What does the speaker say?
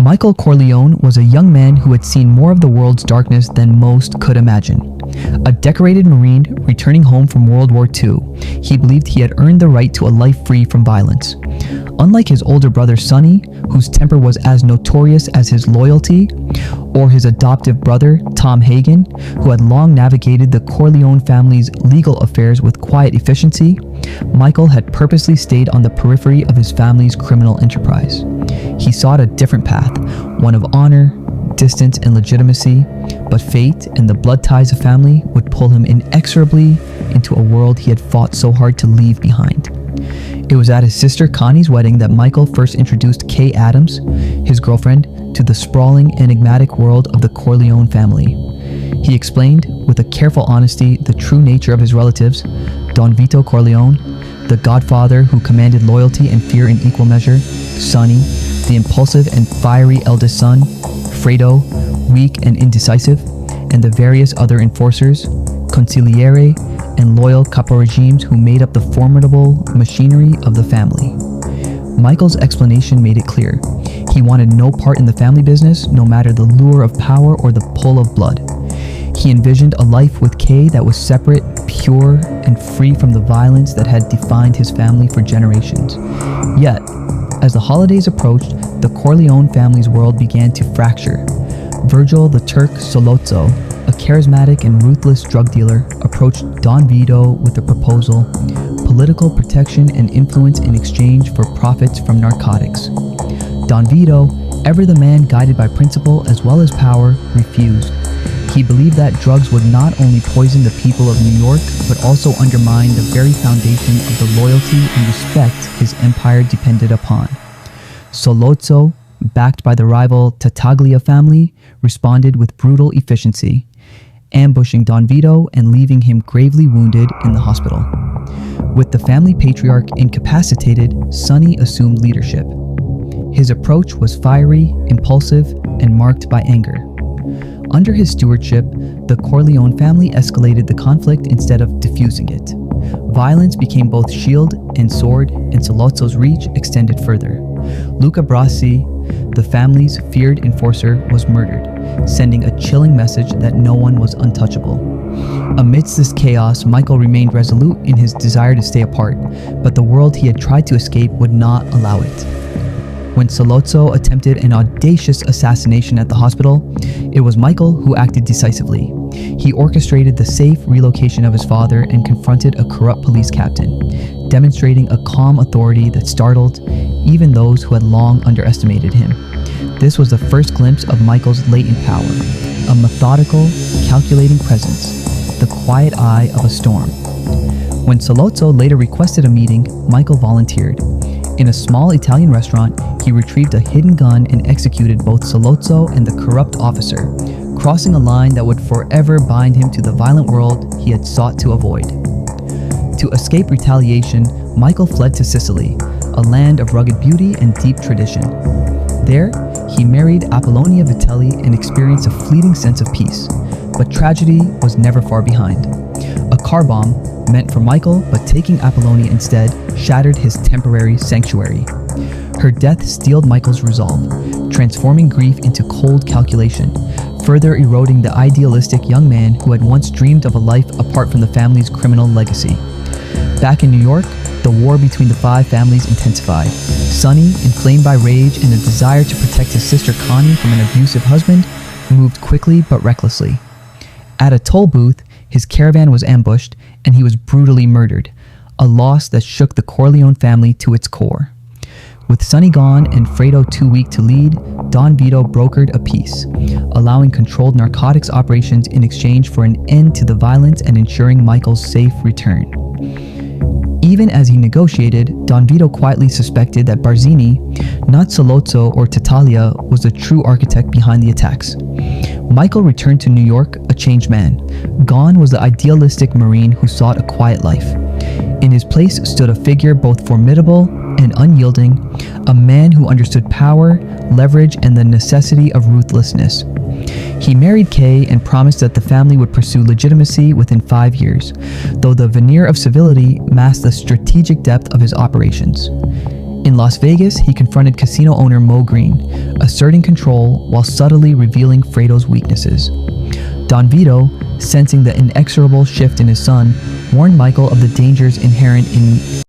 Michael Corleone was a young man who had seen more of the world's darkness than most could imagine. A decorated Marine returning home from World War II, he believed he had earned the right to a life free from violence. Unlike his older brother Sonny, whose temper was as notorious as his loyalty, or his adoptive brother Tom Hagen, who had long navigated the Corleone family's legal affairs with quiet efficiency, Michael had purposely stayed on the periphery of his family's criminal enterprise. He sought a different path, one of honor, distance, and legitimacy, but fate and the blood ties of family would pull him inexorably into a world he had fought so hard to leave behind. It was at his sister Connie's wedding that Michael first introduced Kay Adams, his girlfriend, to the sprawling, enigmatic world of the Corleone family. He explained, with a careful honesty, the true nature of his relatives: Don Vito Corleone, the godfather who commanded loyalty and fear in equal measure; Sonny, the impulsive and fiery eldest son; Fredo, weak and indecisive; and the various other enforcers, consigliere, and loyal caporegimes who made up the formidable machinery of the family. Michael's explanation made it clear. He wanted no part in the family business, no matter the lure of power or the pull of blood. He envisioned a life with Kay that was separate, pure, and free from the violence that had defined his family for generations. Yet, as the holidays approached, the Corleone family's world began to fracture. Virgil the Turk Sollozzo, a charismatic and ruthless drug dealer, approached Don Vito with a proposal: political protection and influence in exchange for profits from narcotics. Don Vito, ever the man guided by principle as well as power, refused. He believed that drugs would not only poison the people of New York, but also undermine the very foundation of the loyalty and respect his empire depended upon. Sollozzo, backed by the rival Tattaglia family, responded with brutal efficiency, ambushing Don Vito and leaving him gravely wounded in the hospital. With the family patriarch incapacitated, Sonny assumed leadership. His approach was fiery, impulsive, and marked by anger. Under his stewardship, the Corleone family escalated the conflict instead of diffusing it. Violence became both shield and sword, and Sollozzo's reach extended further. Luca Brasi, the family's feared enforcer, was murdered, sending a chilling message that no one was untouchable. Amidst this chaos, Michael remained resolute in his desire to stay apart, but the world he had tried to escape would not allow it. When Sollozzo attempted an audacious assassination at the hospital, it was Michael who acted decisively. He orchestrated the safe relocation of his father and confronted a corrupt police captain, demonstrating a calm authority that startled even those who had long underestimated him. This was the first glimpse of Michael's latent power, a methodical, calculating presence, the quiet eye of a storm. When Sollozzo later requested a meeting, Michael volunteered. In a small Italian restaurant, he retrieved a hidden gun and executed both Sollozzo and the corrupt officer, crossing a line that would forever bind him to the violent world he had sought to avoid. To escape retaliation, Michael fled to Sicily, a land of rugged beauty and deep tradition. There, he married Apollonia Vitelli and experienced a fleeting sense of peace. But tragedy was never far behind. A car bomb, meant for Michael but taking Apollonia instead, shattered his temporary sanctuary. Her death steeled Michael's resolve, transforming grief into cold calculation, further eroding the idealistic young man who had once dreamed of a life apart from the family's criminal legacy. Back in New York, the war between the five families intensified. Sonny, inflamed by rage and a desire to protect his sister Connie from an abusive husband, moved quickly but recklessly. At a toll booth, his caravan was ambushed and he was brutally murdered, a loss that shook the Corleone family to its core. With Sonny gone and Fredo too weak to lead, Don Vito brokered a peace, allowing controlled narcotics operations in exchange for an end to the violence and ensuring Michael's safe return. Even as he negotiated, Don Vito quietly suspected that Barzini, not Sollozzo or Tattaglia, was the true architect behind the attacks. Michael returned to New York a changed man. Gone was the idealistic Marine who sought a quiet life. In his place stood a figure both formidable and unyielding, a man who understood power, leverage, and the necessity of ruthlessness. He married Kay and promised that the family would pursue legitimacy within 5 years, though the veneer of civility masked the strategic depth of his operations. In Las Vegas, he confronted casino owner Mo Green, asserting control while subtly revealing Fredo's weaknesses. Don Vito, sensing the inexorable shift in his son, warned Michael of the dangers inherent in